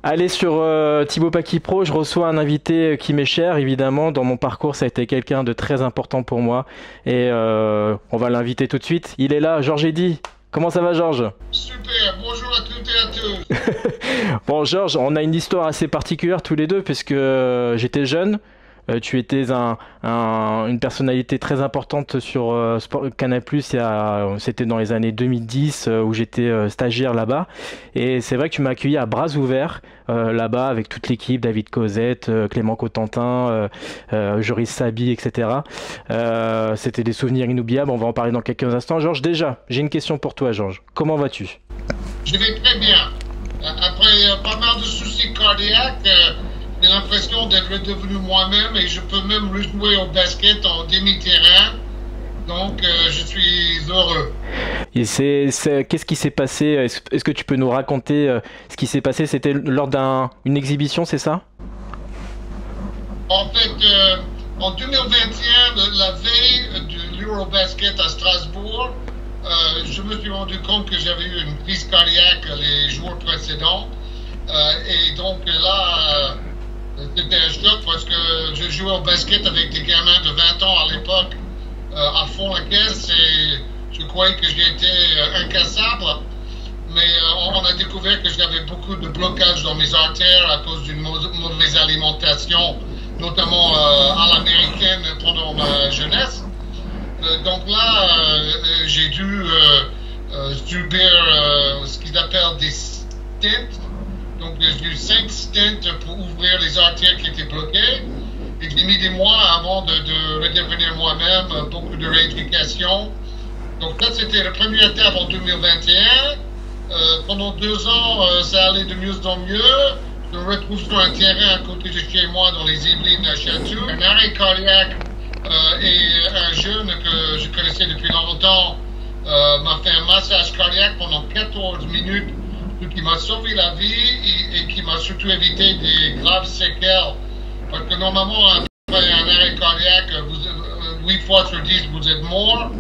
Allez sur Thibaut Paki Pro, je reçois un invité qui m'est cher, évidemment. Dans mon parcours, ça a été quelqu'un de très important pour moi. Et on va l'inviter tout de suite. Il est là, Georges Eddy. Comment ça va, Georges? Super, bonjour à toutes et à tous. Bon, Georges, on a une histoire assez particulière tous les deux, puisque j'étais jeune. Tu étais une personnalité très importante sur Canal+. C'était dans les années 2010 où j'étais stagiaire là-bas. Et c'est vrai que tu m'as accueilli à bras ouverts là-bas avec toute l'équipe, David Cosette, Clément Cotentin, Joris Sabi, etc. C'était des souvenirs inoubliables. On va en parler dans quelques instants. Georges, déjà, j'ai une question pour toi, Georges. Comment vas-tu? Je vais très bien. Après pas mal de soucis cardiaques, j'ai l'impression d'être redevenu moi-même et je peux même rejouer au basket en demi-terrain. Donc, je suis heureux. Et qu'est-ce qui s'est passé? Est-ce que tu peux nous raconter ce qui s'est passé? C'était lors d'une exhibition, c'est ça? En fait, en 2021, la veille de l'Eurobasket à Strasbourg, je me suis rendu compte que j'avais eu une crise cardiaque les jours précédents. Et donc là, c'était un choc parce que je jouais au basket avec des gamins de 20 ans à l'époque, à fond la caisse, et je croyais que j'étais incassable. Mais on a découvert que j'avais beaucoup de blocages dans mes artères à cause d'une mauvaise alimentation, notamment à l'américaine pendant ma jeunesse. Donc là, j'ai dû subir ce qu'ils appellent des stents. Donc j'ai eu 5 stents pour ouvrir les artères qui étaient bloquées. Et j'ai mis des mois avant de redevenir moi-même, beaucoup de rééducation. Donc là, c'était la première étape en 2021. Pendant 2 ans, ça allait de mieux en mieux. Je me retrouve sur un terrain à côté de chez moi dans les Yvelines à Château. Un arrêt cardiaque et un jeune que je connaissais depuis longtemps m'a fait un massage cardiaque pendant 14 minutes, ce qui m'a sauvé la vie et qui m'a surtout évité des graves séquelles. Parce que normalement, après un arrêt cardiaque, 8 fois sur 10, vous êtes mort.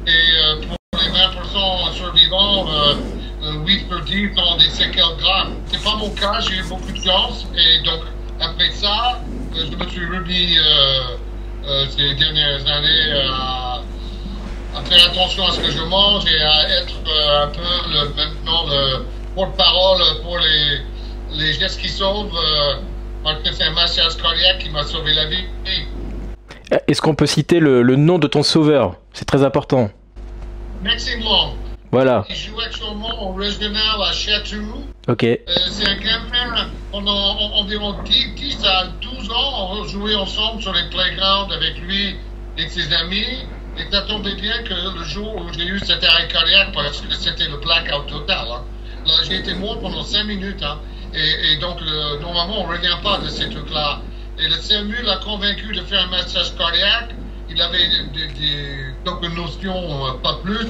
Et pour les 20% survivants, 8 sur 10 ont des séquelles graves. C'est pas mon cas, j'ai eu beaucoup de chance. Et donc, après ça, je me suis remis ces dernières années à faire attention à ce que je mange et à être un peu maintenant le porte-parole pour les gestes qui sauvent, parce que c'est un massage cardiaque qui m'a sauvé la vie. Est-ce qu'on peut citer le nom de ton sauveur? C'est très important. Maxime Long. Voilà. Il joue actuellement au régional à Château. Ok. C'est un gamin, pendant environ 10 à 12 ans, on jouait ensemble sur les playgrounds avec lui et ses amis. Et ça tombait bien que le jour où j'ai eu cet arrêt cardiaque, parce que c'était le blackout total, hein. Là, j'ai été mort pendant 5 minutes. Hein. Et donc, normalement, on ne revient pas de ces trucs-là. Et le CMU l'a convaincu de faire un massage cardiaque. Il avait quelques notions, pas plus.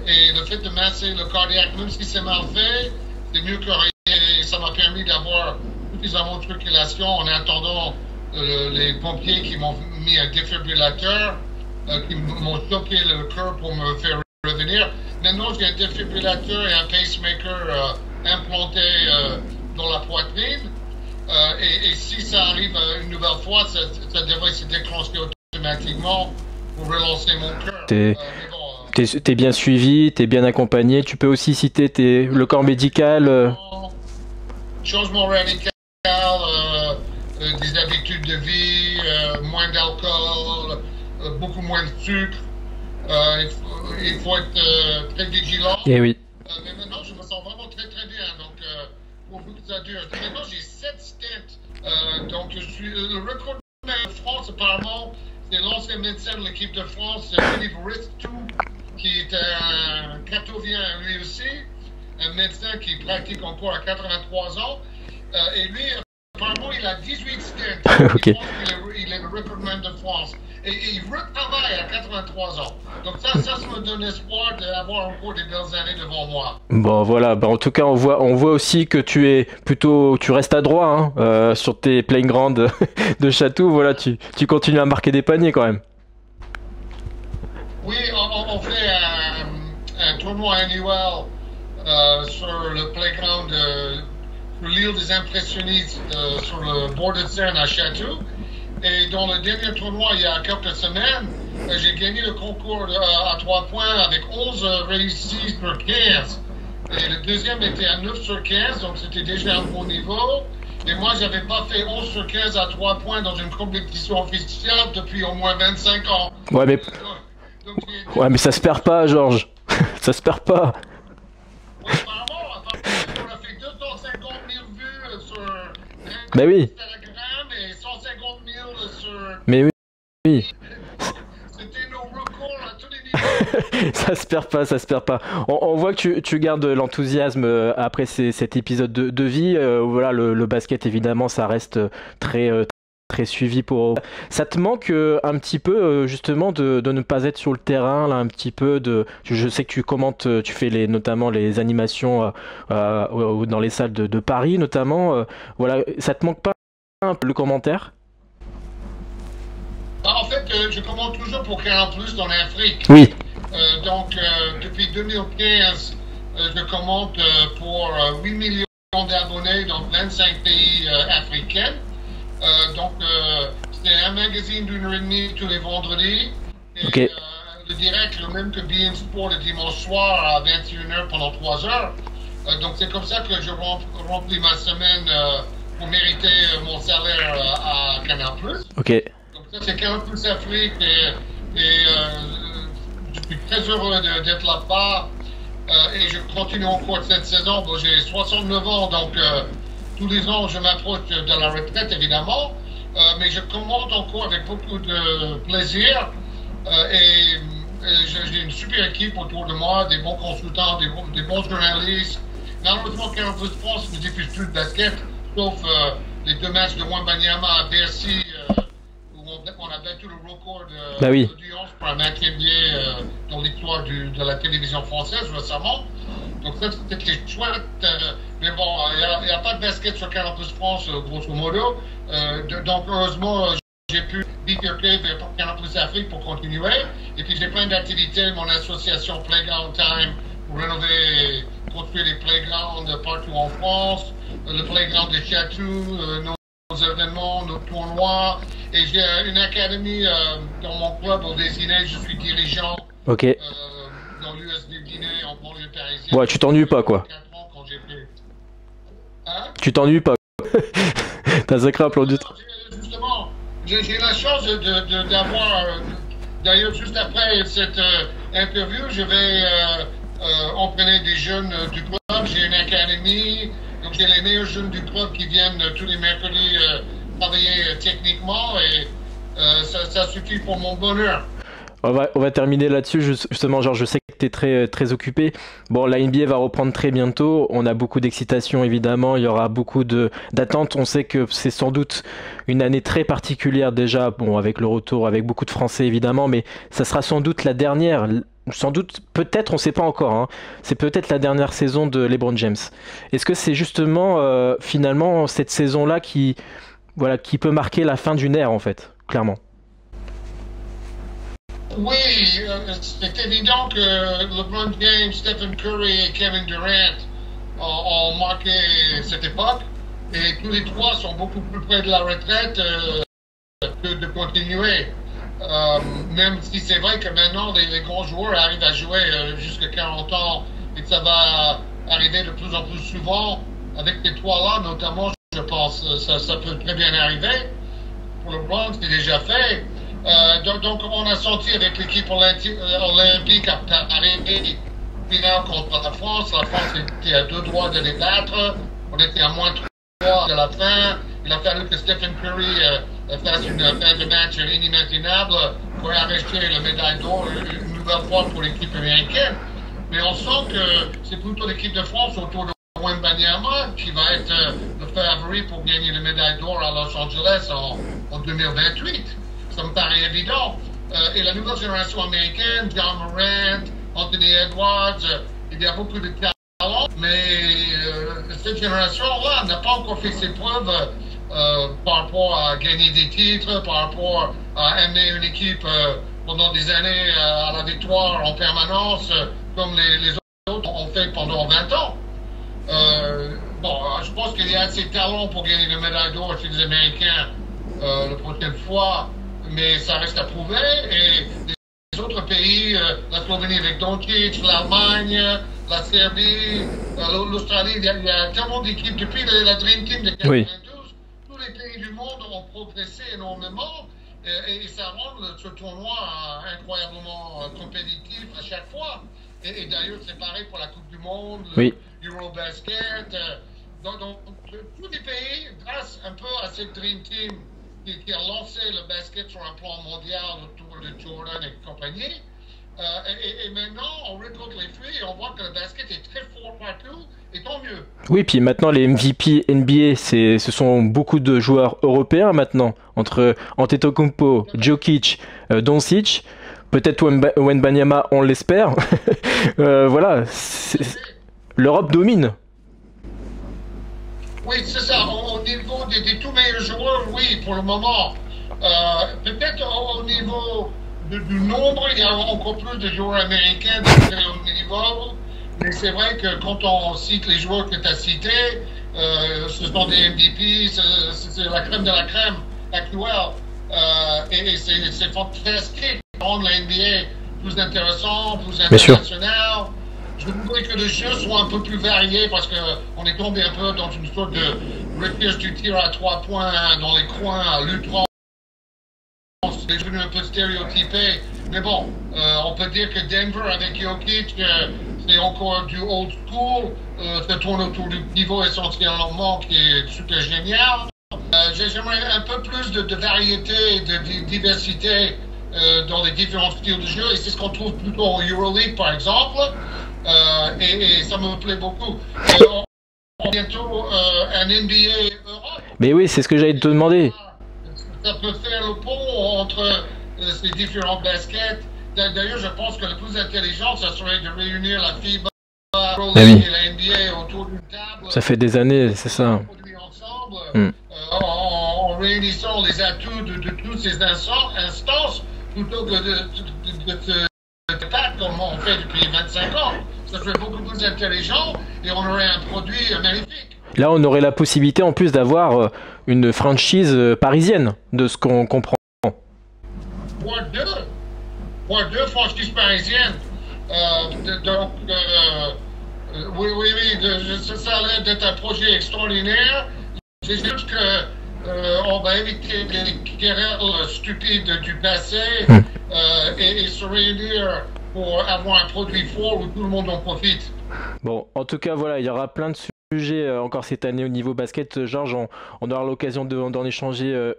Et le fait de masser le cardiaque, même si c'est mal fait, c'est mieux que rien. Et ça m'a permis d'avoir suffisamment de circulation en attendant les pompiers qui m'ont mis un défibrillateur, qui m'ont choqué le cœur pour me faire revenir. Maintenant, j'ai un défibrillateur et un pacemaker implanté dans la poitrine. Et si ça arrive une nouvelle fois, ça devrait se déclencher automatiquement pour relancer mon cœur. T'es bien suivi, t'es bien accompagné. Tu peux aussi citer le corps médical. Changement radical, des habitudes de vie, moins d'alcool, beaucoup moins de sucre. Il faut être très vigilant. Eh oui. Mais maintenant, je me sens vraiment très très bien. Donc, pour vous que ça dure. Maintenant, j'ai 7 stents. Donc, je suis le record de France, apparemment, c'est l'ancien médecin de l'équipe de France, Philippe Ristou, qui est un catovien lui aussi, un médecin qui pratique encore à 83 ans. Et lui, apparemment, il a 18 stents. Okay. Il est le recordman de France. Et il retravaille à 83 ans. Donc ça me donne espoir d'avoir encore des belles années devant moi. Bon voilà, en tout cas on voit aussi que tu restes adroit hein, sur tes playgrounds de Château. Voilà, tu continues à marquer des paniers quand même. Oui, on fait un tournoi annuel sur le playground l'île des impressionnistes sur le bord de Seine à Château. Et dans le dernier tournoi, il y a quelques semaines, j'ai gagné le concours à 3 points avec 11 réussis sur 15. Et le deuxième était à 9 sur 15, donc c'était déjà un bon niveau. Et moi, j'avais pas fait 11 sur 15 à 3 points dans une compétition officielle depuis au moins 25 ans. Ouais, mais ça se perd pas, Georges. Ça se perd pas. Ouais, apparemment, on a fait 250 000 vues sur Bah oui. Instagram et 150 000 sur... Mais oui. C'était nos records à tous les niveaux. Ça se perd pas, ça se perd pas. On voit que tu gardes l'enthousiasme après cet épisode de vie. Voilà, le basket, évidemment, ça reste très suivi pour... Ça te manque un petit peu justement de ne pas être sur le terrain, là, un petit peu de... Je sais que tu commentes, tu fais notamment les animations dans les salles de Paris, notamment. Voilà, ça te manque pas un peu le commentaire? En fait, je commente toujours pour Canal+ en Afrique. Oui. Donc, depuis 2015, je commente pour 8 millions d'abonnés dans 25 pays africains. Donc, c'est un magazine d'1h30 tous les vendredis. Et, Okay. Le direct, le même que beIN Sport le dimanche soir à 21h pendant 3 heures. Donc, c'est comme ça que je remplis ma semaine pour mériter mon salaire à Canal+. Ok. Donc, ça, c'est Canal+ Afrique et je suis très heureux d'être là-bas. Et je continue encore cette saison. Bon, j'ai 69 ans, donc tous les ans, je m'approche de la retraite, évidemment. Mais je commente encore avec beaucoup de plaisir. Et j'ai une super équipe autour de moi, des bons consultants, des bons journalistes. Malheureusement, Canal+ France ne diffuse plus de basket, sauf les 2 matchs de Wembanyama à Bercy, où on a battu le record d'audience pour un match NBA dans l'histoire de la télévision française récemment. Donc ça, c'était chouette. Mais bon, il n'y a pas de basket sur Canal+ France, grosso modo. Donc heureusement, j'ai pu bifurquer vers Canal+ Afrique pour continuer. Et puis j'ai plein d'activités, mon association Playground Time pour rénover, construire des playgrounds partout en France, le playground de Château, nos événements, nos tournois. Et j'ai une académie dans mon club au Désiné, je suis dirigeant. Ok. Dans l'USB Guinée, en banlieue parisienne. Ouais, tu t'ennuies pas, quoi. 4 ans quand j'ai fait. Hein? Tu t'ennuies pas. T'as sacré un plan du temps. Justement, j'ai la chance d'avoir. D'ailleurs, juste après cette interview, je vais entraîner des jeunes du club. J'ai une académie. Donc, j'ai les meilleurs jeunes du club qui viennent tous les mercredis travailler techniquement. Et ça suffit pour mon bonheur. On va terminer là-dessus, justement, genre je sais que tu es très occupé. Bon, la NBA va reprendre très bientôt, on a beaucoup d'excitation évidemment, il y aura beaucoup d'attentes. On sait que c'est sans doute une année très particulière déjà, bon, avec le retour, avec beaucoup de Français évidemment, mais ça sera sans doute la dernière, sans doute, peut-être, on ne sait pas encore, hein, c'est peut-être la dernière saison de LeBron James. Est-ce que c'est justement finalement cette saison-là qui peut marquer la fin d'une ère en fait, clairement? Oui, c'est évident que LeBron James, Stephen Curry et Kevin Durant ont marqué cette époque. Et tous les trois sont beaucoup plus près de la retraite que de continuer. Même si c'est vrai que maintenant, les grands joueurs arrivent à jouer jusqu'à 40 ans et que ça va arriver de plus en plus souvent. Avec les trois-là, notamment, je pense, ça peut très bien arriver. Pour LeBron, c'est déjà fait. Donc, on a senti avec l'équipe olympique à Paris, finale contre la France. La France était à 2 doigts de les battre. On était à moins 3 de la fin. Il a fallu que Stephen Curry fasse une fin de match inimaginable pour arracher la médaille d'or une nouvelle fois pour l'équipe américaine. Mais on sent que c'est plutôt l'équipe de France autour de Wembanyama qui va être le favori pour gagner la médaille d'or à Los Angeles en 2028. Ça me paraît évident. Et la nouvelle génération américaine, John Morant, Anthony Edwards, il y a beaucoup de talent, mais cette génération-là n'a pas encore fait ses preuves par rapport à gagner des titres, par rapport à amener une équipe pendant des années à la victoire en permanence, comme les autres ont fait pendant 20 ans. bon, je pense qu'il y a assez de talent pour gagner le médaille d'or chez les Américains la prochaine fois, mais ça reste à prouver. Et les autres pays, la Slovénie avec Doncic, l'Allemagne, la Serbie, l'Australie, il y a tellement d'équipes depuis la Dream Team de 92. Oui. Tous les pays du monde ont progressé énormément et ça rend ce tournoi incroyablement compétitif à chaque fois. Et d'ailleurs, c'est pareil pour la Coupe du Monde, oui. Eurobasket. Donc, tous les pays, grâce un peu à cette Dream Team qui a lancé le basket sur un plan mondial autour de Jordan et compagnie, et maintenant, on récolte les fruits et on voit que le basket est très fort partout, et tant mieux. Oui, puis maintenant, les MVP NBA, ce sont beaucoup de joueurs européens maintenant, entre Antetokounmpo, Jokic, Doncic, peut-être Wembanyama, on l'espère. Voilà, l'Europe domine. Oui, c'est ça. Au niveau des tout meilleurs joueurs, oui, pour le moment. Peut-être au niveau du nombre, il y a encore plus de joueurs américains de très haut niveau. Mais c'est vrai que quand on cite les joueurs que tu as cités, ce sont des MVP, c'est la crème de la crème actuelle. Et c'est fantastique de rendre la NBA plus intéressant, plus international. Je voudrais que le jeu soit un peu plus varié parce qu'on est tombé un peu dans une sorte de reprise du tir à 3 points dans les coins à l'ultra. C'est devenu un peu stéréotypé. Mais bon, on peut dire que Denver avec Jokic, c'est encore du old school. Ça tourne autour du niveau essentiellement qui est super génial. J'aimerais un peu plus de variété, de diversité dans les différents styles de jeu. Et c'est ce qu'on trouve plutôt en Euroleague par exemple. Et ça me plaît beaucoup. Bientôt un NBA Europe. Mais oui, c'est ce que j'allais te demander. Ça peut faire le pont entre ces différents baskets. D'ailleurs, je pense que le plus intelligent, ça serait de réunir la FIBA et la NBA autour d'une table. Ça fait des années, c'est ça. Ensemble, en réunissant les atouts de toutes ces instances, plutôt que de se battre comme on fait depuis 25 ans. Ça serait beaucoup plus intelligent et on aurait un produit magnifique. Là, on aurait la possibilité en plus d'avoir une franchise parisienne, de ce qu'on comprend. Voire deux franchises parisiennes. Donc, oui, ça a l'air d'être un projet extraordinaire. C'est juste qu'on va éviter les querelles stupides du passé et se réunir pour avoir un produit fort où tout le monde en profite. Bon, en tout cas, voilà, il y aura plein de sujets encore cette année au niveau basket. Georges, on aura l'occasion d'en échanger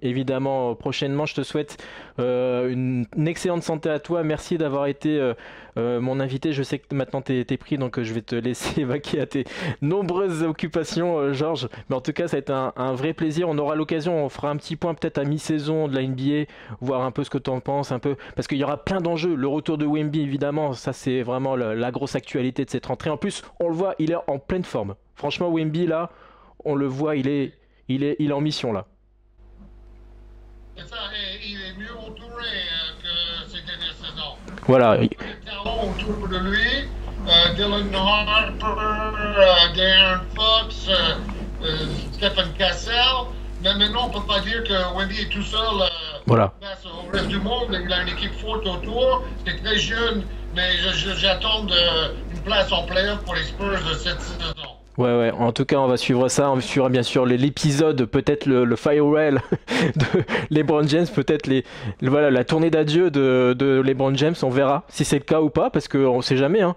évidemment prochainement. Je te souhaite une excellente santé à toi. Merci d'avoir été mon invité. Je sais que maintenant tu es pris, donc je vais te laisser vaquer à tes nombreuses occupations, Georges. Mais en tout cas, ça a été un vrai plaisir. On aura l'occasion, on fera un petit point peut-être à mi-saison de la NBA, voir un peu ce que tu en penses, un peu, parce qu'il y aura plein d'enjeux. Le retour de Wemby, évidemment, ça c'est vraiment la grosse actualité de cette rentrée. En plus, on le voit, il est en pleine forme. Franchement, Wemby, là, on le voit, il est en mission, là. C'est ça, et il est mieux entouré que ces dernières saisons. Voilà. Il y a des talents autour de lui, Dylan Harper, Darren Fox, Stephen Cassell. Mais maintenant, on ne peut pas dire que Wemby est tout seul face au reste du monde. Il a une équipe forte autour. C'est très jeune, mais j'attends une place en playoff pour les Spurs de cette saison. Ouais, en tout cas, on va suivre ça. On suivra bien sûr l'épisode, peut-être le farewell de LeBron James, peut-être la tournée d'adieu de LeBron James. On verra si c'est le cas ou pas, parce qu'on ne sait jamais. Hein.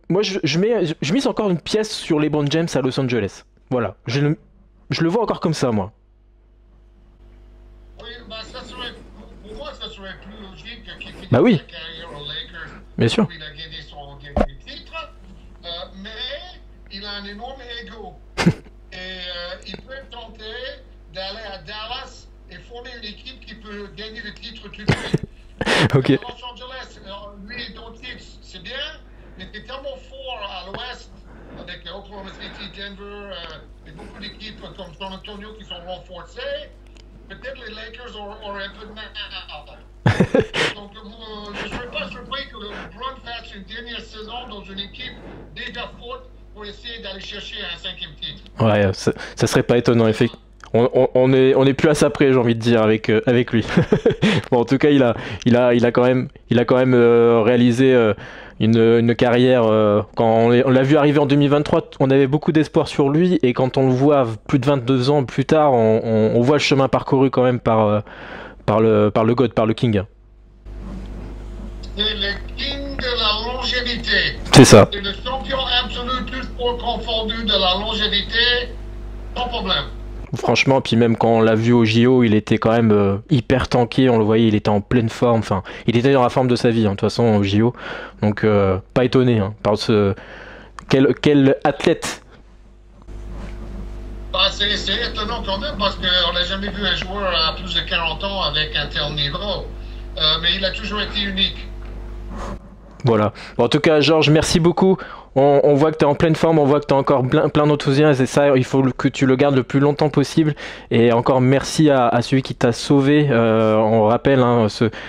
Moi, je mise encore une pièce sur LeBron James à Los Angeles. Voilà, je le vois encore comme ça, moi. Oui, bah, pour moi, ça serait plus logique qu'il finisse sa carrière aux Lakers. Bien sûr. Il a gagné son titre, mais il a un énorme ego. Et il peut tenter d'aller à Dallas et former une équipe qui peut gagner le titre tout de suite. Ok. Los Angeles, lui, Doncic, c'est bien, mais c'est tellement fort à l'ouest, avec Oklahoma City, Denver, et beaucoup d'équipes comme San Antonio qui sont renforcées. Peut-être les Lakers auraient un peu de mal. Donc, je ne serais pas surpris que LeBron fasse une dernière saison dans une équipe déjà forte pour essayer d'aller chercher un 5e titre. Ouais, ça serait pas étonnant, effectivement. On est plus à ça près, j'ai envie de dire, avec lui. Bon, en tout cas, il a quand même réalisé une carrière. Quand on l'a vu arriver en 2023, on avait beaucoup d'espoir sur lui, et quand on le voit plus de 22 ans plus tard, on voit le chemin parcouru quand même par le God, par le King. C'est le King de la longévité. C'est ça. C'est le champion absolu, tout sport confondu, de la longévité, sans problème. Franchement, puis même quand on l'a vu au JO, il était quand même hyper tanké, on le voyait, il était en pleine forme, enfin, il était dans la forme de sa vie, hein, de toute façon, au JO. Donc, pas étonné, hein, par ce... Quel athlète! Bah, c'est étonnant quand même parce qu'on n'a jamais vu un joueur à plus de 40 ans avec un tel niveau. Mais il a toujours été unique. Voilà. Bon, en tout cas, Georges, merci beaucoup. On voit que tu es en pleine forme, on voit que tu as encore plein d'enthousiasme, et ça, il faut que tu le gardes le plus longtemps possible. Et encore merci à celui qui t'a sauvé. On rappelle hein,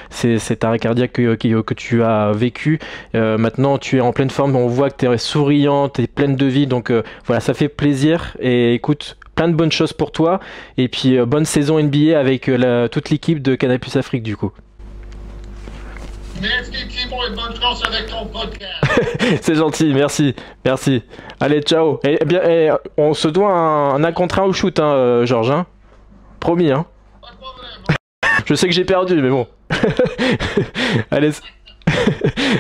cet arrêt cardiaque que tu as vécu. Maintenant, tu es en pleine forme, on voit que tu es souriant, tu es pleine de vie. Donc voilà, ça fait plaisir. Et écoute, plein de bonnes choses pour toi. Et puis, bonne saison NBA avec toute l'équipe de Canal+ Afrique du coup. Merci Thibaut et bonne chance avec ton podcast. C'est gentil, merci. Allez, ciao. Et bien, on se doit un contre 1 au shoot, hein, Georges. Hein. Promis, hein. Pas de problème. Je sais que j'ai perdu, mais bon. Allez,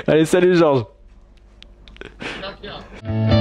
allez, salut, Georges. Ciao, ciao.